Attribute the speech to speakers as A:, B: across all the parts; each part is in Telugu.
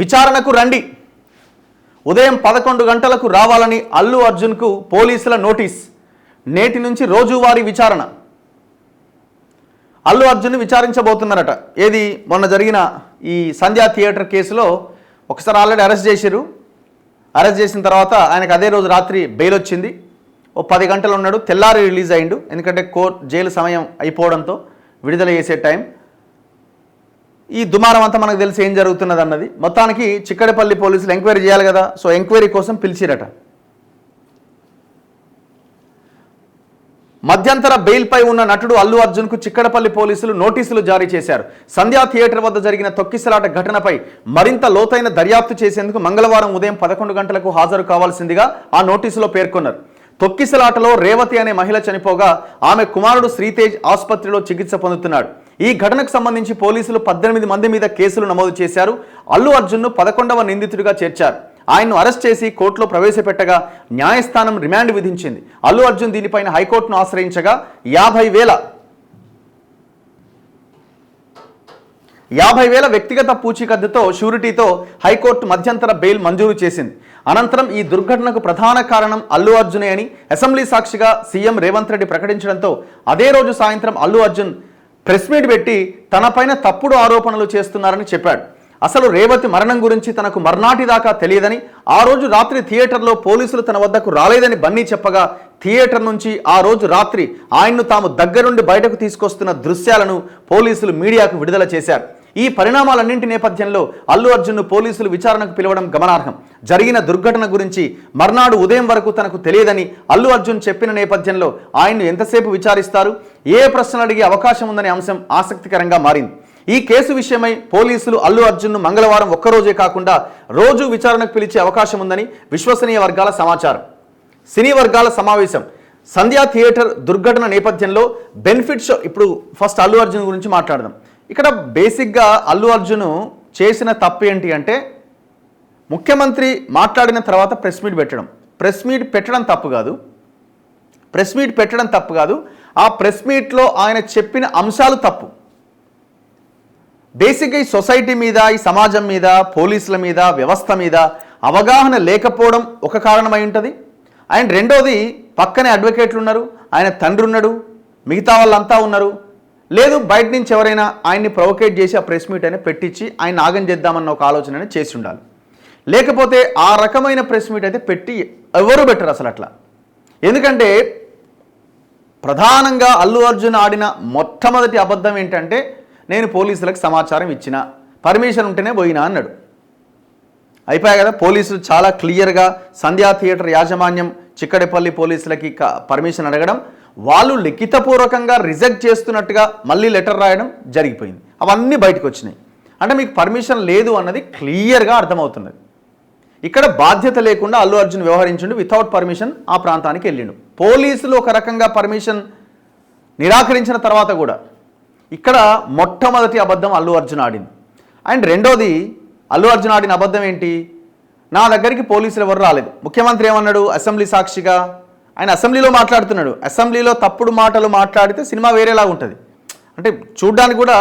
A: విచారణకు రండి, ఉదయం 11 గంటలకు రావాలని అల్లు అర్జున్కు పోలీసుల నోటీస్. నేటి నుంచి రోజువారీ విచారణ. అల్లు అర్జున్ విచారించబోతున్నారట. ఏది మొన్న జరిగిన ఈ సంధ్యా థియేటర్ కేసులో ఒకసారి ఆల్రెడీ అరెస్ట్ చేశారు. అరెస్ట్ చేసిన తర్వాత ఆయనకు అదే రోజు రాత్రి బెయిల్ వచ్చింది. ఓ 10 గంటలు ఉన్నాడు, తెల్లారి రిలీజ్ అయిండు. ఎందుకంటే జైలు సమయం అయిపోవడంతో విడుదల చేసే టైం. ఈ దుమారం అంతా మనకు తెలిసి ఏం జరుగుతున్నది అన్నది. మొత్తానికి చిక్కడపల్లి పోలీసులు ఎంక్వైరీ చేయాలి కదా, సో ఎంక్వైరీ కోసం పిలిచిరట. మధ్యంతర బెయిల్పై ఉన్న నటుడు అల్లు అర్జున్కు చిక్కడపల్లి పోలీసులు నోటీసులు జారీ చేశారు. సంధ్యా థియేటర్ వద్ద జరిగిన తొక్కిసలాట ఘటనపై మరింత లోతైన దర్యాప్తు చేసేందుకు మంగళవారం ఉదయం 11 గంటలకు హాజరు కావాల్సిందిగా ఆ నోటీసులో పేర్కొన్నారు. తొక్కిసలాటలో రేవతి అనే మహిళ చనిపోగా ఆమె కుమారుడు శ్రీతేజ్ ఆసుపత్రిలో చికిత్స పొందుతున్నాడు. ఈ ఘటనకు సంబంధించి పోలీసులు 18 మంది మీద కేసులు నమోదు చేశారు. అల్లు అర్జున్ను 11వ నిందితుడిగా చేర్చారు. ఆయన్ను అరెస్ట్ చేసి కోర్టులో ప్రవేశపెట్టగా న్యాయస్థానం రిమాండ్ విధించింది. అల్లు అర్జున్ దీనిపైన హైకోర్టును ఆశ్రయించగా 50,000 వ్యక్తిగత పూచీకత్తుతో షూరిటీతో హైకోర్టు మధ్యంతర బెయిల్ మంజూరు చేసింది. అనంతరం ఈ దుర్ఘటనకు ప్రధాన కారణం అల్లు అర్జునే అని అసెంబ్లీ సాక్షిగా సీఎం రేవంత్ రెడ్డి ప్రకటించడంతో అదే రోజు సాయంత్రం అల్లు అర్జున్ ప్రెస్ మీట్ పెట్టి తనపైన తప్పుడు ఆరోపణలు చేస్తున్నారని చెప్పాడు. అసలు రేవతి మరణం గురించి తనకు మర్నాటి దాకా తెలియదని, ఆ రోజు రాత్రి థియేటర్లో పోలీసులు తన వద్దకు రాలేదని బన్నీ చెప్పగా థియేటర్ నుంచి ఆ రోజు రాత్రి ఆయన్ను తాము దగ్గరుండి బయటకు తీసుకొస్తున్న దృశ్యాలను పోలీసులు మీడియాకు విడుదల చేశారు. ఈ పరిణామాలన్నింటి నేపథ్యంలో అల్లు అర్జున్ను పోలీసులు విచారణకు పిలవడం గమనార్హం. జరిగిన దుర్ఘటన గురించి మర్నాడు ఉదయం వరకు తనకు తెలియదని అల్లు అర్జున్ చెప్పిన నేపథ్యంలో ఆయన్ను ఎంతసేపు విచారిస్తారు, ఏ ప్రశ్నలు అడిగే అవకాశం ఉందనే అంశం ఆసక్తికరంగా మారింది. ఈ కేసు విషయమై పోలీసులు అల్లు అర్జున్ను మంగళవారం ఒక్కరోజే కాకుండా రోజు విచారణకు పిలిచే అవకాశం ఉందని విశ్వసనీయ వర్గాల సమాచారం. సినీ వర్గాల సమావేశం. సంధ్యా థియేటర్ దుర్ఘటన నేపథ్యంలో బెనిఫిట్ షో. ఇప్పుడు ఫస్ట్ అల్లు అర్జున్ గురించి మాట్లాడదాం. ఇక్కడ బేసిక్గా అల్లు అర్జున్ చేసిన తప్పు ఏంటి అంటే, ముఖ్యమంత్రి మాట్లాడిన తర్వాత ప్రెస్ మీట్ పెట్టడం. ప్రెస్ మీట్ పెట్టడం తప్పు కాదు. ఆ ప్రెస్ మీట్లో ఆయన చెప్పిన అంశాలు తప్పు. బేసిక్గా ఈ సొసైటీ మీద, ఈ సమాజం మీద, పోలీసుల మీద, వ్యవస్థ మీద అవగాహన లేకపోవడం ఒక కారణమై ఉంటుంది. అండ్ రెండోది, పక్కనే అడ్వకేట్లు ఉన్నారు, ఆయన తండ్రి ఉన్నాడు, మిగతా వాళ్ళంతా ఉన్నారు. లేదు బయట నుంచి ఎవరైనా ఆయన్ని ప్రొవోకేట్ చేసి ఆ ప్రెస్ మీట్ అయినా పెట్టించి ఆయన ఆగం చేద్దామన్న ఒక ఆలోచన చేసి ఉండాలి. లేకపోతే ఆ రకమైన ప్రెస్ మీట్ అయితే పెట్టి ఎవరు బెటర్ అసలు అట్లా. ఎందుకంటే ప్రధానంగా అల్లు అర్జున్ ఆడిన మొట్టమొదటి అబద్ధం ఏంటంటే, నేను పోలీసులకు సమాచారం ఇచ్చిన, పర్మిషన్ ఉంటేనే పోయినా అన్నాడు. అయిపోయాయి కదా. పోలీసులు చాలా క్లియర్గా సంధ్యా థియేటర్ యాజమాన్యం చిక్కడపల్లి పోలీసులకి పర్మిషన్ అడగడం, వాళ్ళు లిఖితపూర్వకంగా రిజెక్ట్ చేస్తున్నట్టుగా మళ్ళీ లెటర్ రాయడం జరిగిపోయింది. అవన్నీ బయటకు వచ్చినాయి. అంటే మీకు పర్మిషన్ లేదు అన్నది క్లియర్గా అర్థమవుతున్నది. ఇక్కడ బాధ్యత లేకుండా అల్లు అర్జున్ వ్యవహరించిండు. వితౌట్ పర్మిషన్ ఆ ప్రాంతానికి వెళ్ళిండు. పోలీసులు ఒక రకంగా పర్మిషన్ నిరాకరించిన తర్వాత కూడా ఇక్కడ మొట్టమొదటి అబద్ధం అల్లు అర్జున్ ఆడింది. అండ్ రెండోది, అల్లు అర్జున్ ఆడిన అబద్ధం ఏంటి, నా దగ్గరికి పోలీసులు ఎవరు రాలేదు. ముఖ్యమంత్రి ఏమన్నాడు అసెంబ్లీ సాక్షిగా, ఆయన అసెంబ్లీలో మాట్లాడుతున్నాడు. అసెంబ్లీలో తప్పుడు మాటలు మాట్లాడితే సినిమా వేరేలాగా ఉంటుంది. అంటే చూడ్డానికి కూడా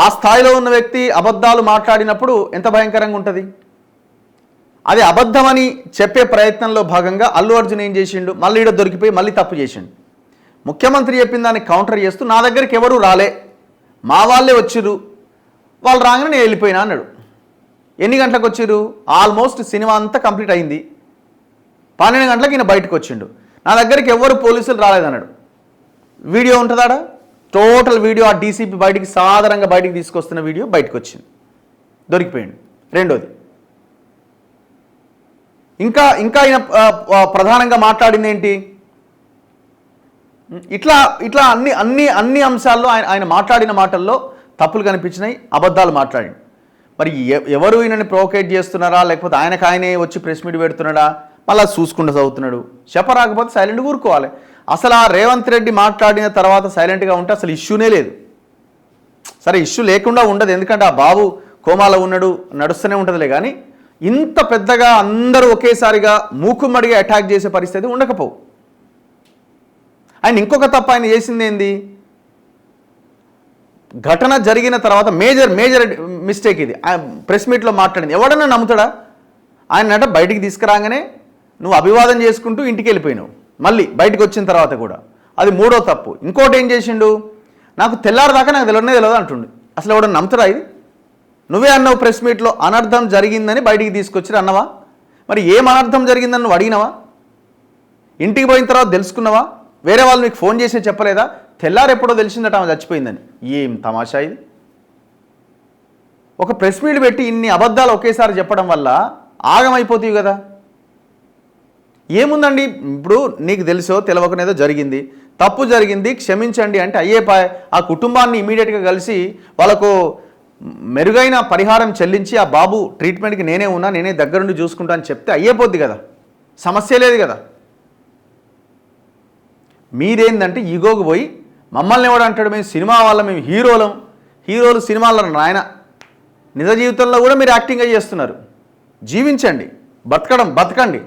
A: ఆ స్థాయిలో ఉన్న వ్యక్తి అబద్ధాలు మాట్లాడినప్పుడు ఎంత భయంకరంగా ఉంటుంది. అది అబద్ధమని చెప్పే ప్రయత్నంలో భాగంగా అల్లు అర్జున్ ఏం చేసిండు, మళ్ళీ ఈడ దొరికిపోయి మళ్ళీ తప్పు చేసిండు. ముఖ్యమంత్రి చెప్పిన దాన్ని కౌంటర్ చేస్తూ నా దగ్గరికి ఎవరు రాలే, మా వాళ్ళే వచ్చిర్రు, వాళ్ళు రాగానే నేను వెళ్ళిపోయినా అన్నాడు. ఎన్ని గంటలకు వచ్చిర్రు, ఆల్మోస్ట్ సినిమా అంతా కంప్లీట్ అయింది, 12 గంటలకు ఈయన బయటకు వచ్చిండు. నా దగ్గరికి ఎవరు పోలీసులు రాలేదన్నాడు. వీడియో ఉంటుందాడా, టోటల్ వీడియో ఆ డీసీపీ బయటికి సాధారణంగా బయటికి తీసుకొస్తున్న వీడియో బయటకు వచ్చింది, దొరికిపోయింది. రెండోది, ఇంకా ఆయన ప్రధానంగా మాట్లాడింది ఏంటి, ఇట్లా అన్ని అంశాల్లో ఆయన మాట్లాడిన మాటల్లో తప్పులు కనిపించినాయి, అబద్ధాలు మాట్లాడి. మరి ఎవరు ఈయనని ప్రొవోకేట్ చేస్తున్నారా, లేకపోతే ఆయనే వచ్చి ప్రెస్ మీట్ పెడుతున్నాడా, మళ్ళీ చూసుకుంటూ చదువుతున్నాడు. చెప్పరాకపోతే సైలెంట్గా ఊరుకోవాలి. అసలు ఆ రేవంత్ రెడ్డి మాట్లాడిన తర్వాత సైలెంట్గా ఉంటే అసలు ఇష్యూనే లేదు. సరే ఇష్యూ లేకుండా ఉండదు, ఎందుకంటే ఆ బాబు కోమాలో ఉన్నాడు, నడుస్తూనే ఉంటుందిలే. కానీ ఇంత పెద్దగా అందరూ ఒకేసారిగా మూకుమ్మడిగా అటాక్ చేసే పరిస్థితి ఉండకపోవు. ఆయన ఇంకొక తప్పు ఆయన చేసింది ఏంది, ఘటన జరిగిన తర్వాత మేజర్ మిస్టేక్ ఇది. ప్రెస్ మీట్లో మాట్లాడింది ఎవడన్నా నమ్ముతాడా? ఆయన బయటికి తీసుకురాగానే నువ్వు అభివాదం చేసుకుంటూ ఇంటికి వెళ్ళిపోయినావు. మళ్ళీ బయటకు వచ్చిన తర్వాత కూడా అది మూడో తప్పు. ఇంకోటి ఏం చేసిండు, నాకు తెల్లారదాకా నాకు తెలియదు అంటుండు. అసలు ఎవడన్నా నమ్ముతాడా ఇది? నువ్వే అన్నావు ప్రెస్ మీట్లో అనర్థం జరిగిందని బయటికి తీసుకొచ్చి అన్నవా? మరి ఏం అనర్థం జరిగిందని నువ్వు అడిగినవా? ఇంటికి పోయిన తర్వాత తెలుసుకున్నావా? వేరే వాళ్ళు మీకు ఫోన్ చేసి చెప్పలేదా? తెల్లారు ఎప్పుడో తెలిసిందట ఆమె చచ్చిపోయిందని. ఏం తమాషా ఇది? ఒక ప్రెస్ మీట్ పెట్టి ఇన్ని అబద్ధాలు ఒకేసారి చెప్పడం వల్ల ఆగమైపోతాయి కదా. ఏముందండి, ఇప్పుడు నీకు తెలుసో తెలియకనేదో జరిగింది, తప్పు జరిగింది, క్షమించండి అంటే అయ్యేపాయ్. ఆ కుటుంబాన్ని ఇమీడియట్గా కలిసి వాళ్ళకు మెరుగైన పరిహారం చెల్లించి ఆ బాబు ట్రీట్మెంట్కి నేనే ఉన్నా, నేనే దగ్గరుండి చూసుకుంటా అని చెప్తే అయ్యేపోద్ది కదా, సమస్య లేదు కదా. మీరేందంటే ఈగోకు పోయి మమ్మల్ని ఎవడు అంటాడు, మేము సినిమా వాళ్ళం, మేము హీరోలు సినిమాల్లో నాయన. నిజ జీవితంలో కూడా మీరు యాక్టింగ్ చేస్తున్నారు. జీవించండి, బతకండి.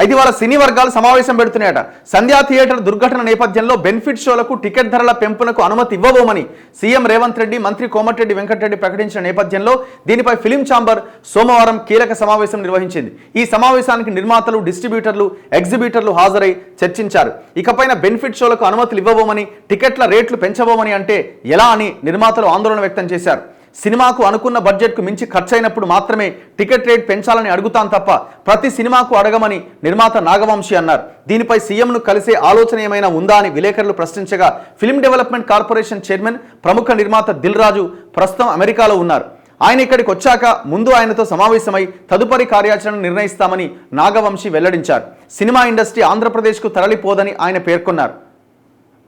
A: అయితే వాళ్ళ సినీ వర్గాలు సమావేశం పెడుతున్నాయట. సంధ్యా థియేటర్ దుర్ఘటన నేపథ్యంలో బెనిఫిట్ షోలకు టికెట్ ధరల పెంపునకు అనుమతి ఇవ్వబోమని సీఎం రేవంత్ రెడ్డి, మంత్రి కోమటిరెడ్డి వెంకటరెడ్డి ప్రకటించిన నేపథ్యంలో దీనిపై ఫిలిం ఛాంబర్ సోమవారం కీలక సమావేశం నిర్వహించింది. ఈ సమావేశానికి నిర్మాతలు, డిస్ట్రిబ్యూటర్లు, ఎగ్జిబిటర్లు హాజరై చర్చించారు. ఇకపైన బెనిఫిట్ షోలకు అనుమతులు ఇవ్వబోమని, టికెట్ల రేట్లు పెంచబోమని అంటే ఎలా అని నిర్మాతలు ఆందోళన వ్యక్తం చేశారు. సినిమాకు అనుకున్న బడ్జెట్కు మించి ఖర్చయినప్పుడు మాత్రమే టికెట్ రేట్ పెంచాలని అడుగుతాం తప్ప ప్రతి సినిమాకు అడగమని నిర్మాత నాగవంశీ అన్నారు. దీనిపై సీఎంను కలిసే ఆలోచన ఏమైనా ఉందా అని విలేకరులు ప్రశ్నించగా ఫిల్మ్ డెవలప్మెంట్ కార్పొరేషన్ చైర్మన్, ప్రముఖ నిర్మాత దిల్ రాజు ప్రస్తుతం అమెరికాలో ఉన్నారు. ఆయన ఇక్కడికి వచ్చాక ముందు ఆయనతో సమావేశమై తదుపరి కార్యాచరణ నిర్ణయిస్తామని నాగవంశీ వెల్లడించారు. సినిమా ఇండస్ట్రీ ఆంధ్రప్రదేశ్కు తరలిపోదని ఆయన పేర్కొన్నారు.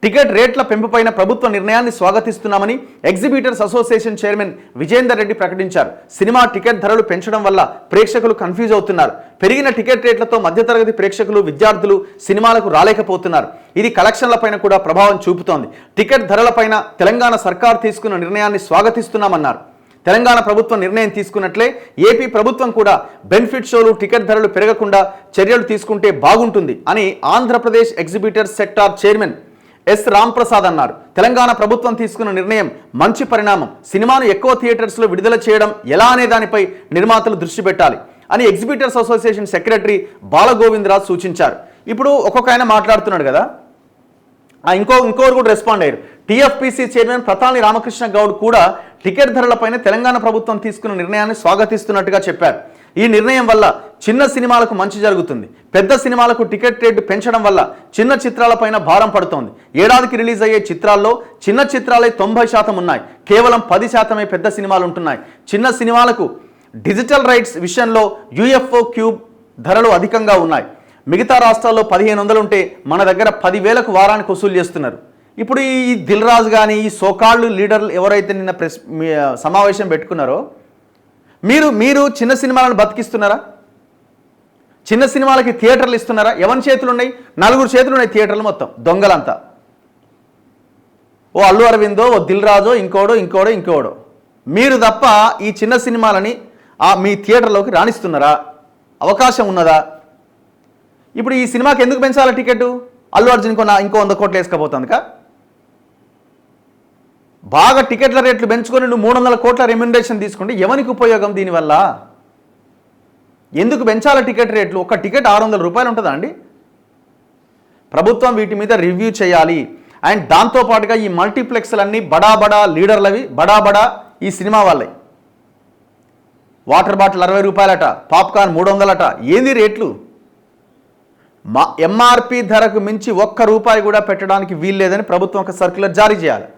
A: టికెట్ రేట్ల పెంపుపైన ప్రభుత్వ నిర్ణయాన్ని స్వాగతిస్తున్నామని exhibitors association chairman Vijender Reddy ప్రకటించారు. సినిమా టికెట్ ధరలు పెంచడం వల్ల ప్రేక్షకులు కన్ఫ్యూజ్ అవుతున్నారు. పెరిగిన టికెట్ రేట్లతో మధ్యతరగతి ప్రేక్షకులు, విద్యార్థులు సినిమాలకు రాలేకపోతున్నారు. ఇది కలెక్షన్లపైన కూడా ప్రభావం చూపుతోంది. టికెట్ ధరలపైన తెలంగాణ సర్కార్ తీసుకున్న నిర్ణయాన్ని స్వాగతిస్తున్నామన్నారు. తెలంగాణ ప్రభుత్వం నిర్ణయం తీసుకున్నట్లే ఏపీ ప్రభుత్వం కూడా బెనిఫిట్ షోలు, టికెట్ ధరలు పెరగకుండా చర్యలు తీసుకుంటే బాగుంటుంది అని Andhra Pradesh exhibitors sector chairman S Ramprasad అన్నారు. తెలంగాణ ప్రభుత్వం తీసుకున్న నిర్ణయం మంచి పరిణామం. సినిమాను ఎక్కువ థియేటర్స్లో విడుదల చేయడం ఎలా అనే దానిపై నిర్మాతలు దృష్టి పెట్టాలి అని ఎగ్జిబిటర్స్ అసోసియేషన్ సెక్రటరీ బాలగోవిందరాజ్ సూచించారు. ఇప్పుడు ఒక్కొక్క ఆయన మాట్లాడుతున్నాడు కదా, ఇంకోరు కూడా రెస్పాండ్ అయ్యారు. టీఎఫ్పీసీ చైర్మన్ ప్రతాని రామకృష్ణ గౌడ్ కూడా టికెట్ ధరలపైన తెలంగాణ ప్రభుత్వం తీసుకున్న నిర్ణయాన్ని స్వాగతిస్తున్నట్టుగా చెప్పారు. ఈ నిర్ణయం వల్ల చిన్న సినిమాలకు మంచి జరుగుతుంది. పెద్ద సినిమాలకు టికెట్ రేటు పెంచడం వల్ల చిన్న చిత్రాలపైన భారం పడుతోంది. ఏడాదికి రిలీజ్ అయ్యే చిత్రాల్లో చిన్న చిత్రాలే 90% ఉన్నాయి. కేవలం 10% పెద్ద సినిమాలు ఉంటున్నాయి. చిన్న సినిమాలకు డిజిటల్ రైట్స్ విషయంలో యూఎఫ్ఓ క్యూబ్ ధరలు అధికంగా ఉన్నాయి. మిగతా రాష్ట్రాల్లో 1500 ఉంటే మన దగ్గర 10,000కు వారానికి వసూలు చేస్తున్నారు. ఇప్పుడు ఈ దిల్ రాజు కానీ ఈ సోకాళ్ళు లీడర్లు ఎవరైతే నిన్న సమావేశం పెట్టుకున్నారో మీరు చిన్న సినిమాలను బతికిస్తున్నారా? చిన్న సినిమాలకి థియేటర్లు ఇస్తున్నారా? ఎవరి చేతులు ఉన్నాయి? 4 చేతులు ఉన్నాయి థియేటర్లు మొత్తం దొంగలంతా. ఓ అల్లు అరవిందో, ఓ దిల్ రాజో, ఇంకోడో మీరు తప్ప ఈ చిన్న సినిమాలని మీ థియేటర్లోకి రాణిస్తున్నారా? అవకాశం ఉన్నదా? ఇప్పుడు ఈ సినిమాకి ఎందుకు పెంచాలా టికెట్? అల్లు అర్జున్ ఇంకో 100 కోట్లు వేసుకపోతుందికా? బాగా టికెట్ల రేట్లు పెంచుకొని నువ్వు 300 కోట్ల రెమ్యునరేషన్ తీసుకుంటే ఎవరికి ఉపయోగం దీనివల్ల? ఎందుకు పెంచాల టికెట్ రేట్లు? ఒక టికెట్ 600 రూపాయలు ఉంటుందా అండి? ప్రభుత్వం వీటి మీద రివ్యూ చేయాలి. అండ్ దాంతోపాటుగా ఈ మల్టీప్లెక్స్లన్నీ బడా లీడర్లవి, బడా ఈ సినిమా వాళ్ళవి. వాటర్ బాటిల్ 60 రూపాయలట, పాప్కార్న్ 300 ఏంది రేట్లు? ఎంఆర్పి ధరకు మించి 1 రూపాయి కూడా పెట్టడానికి వీల్లేదని ప్రభుత్వం ఒక సర్క్యులర్ జారీ చేయాలి.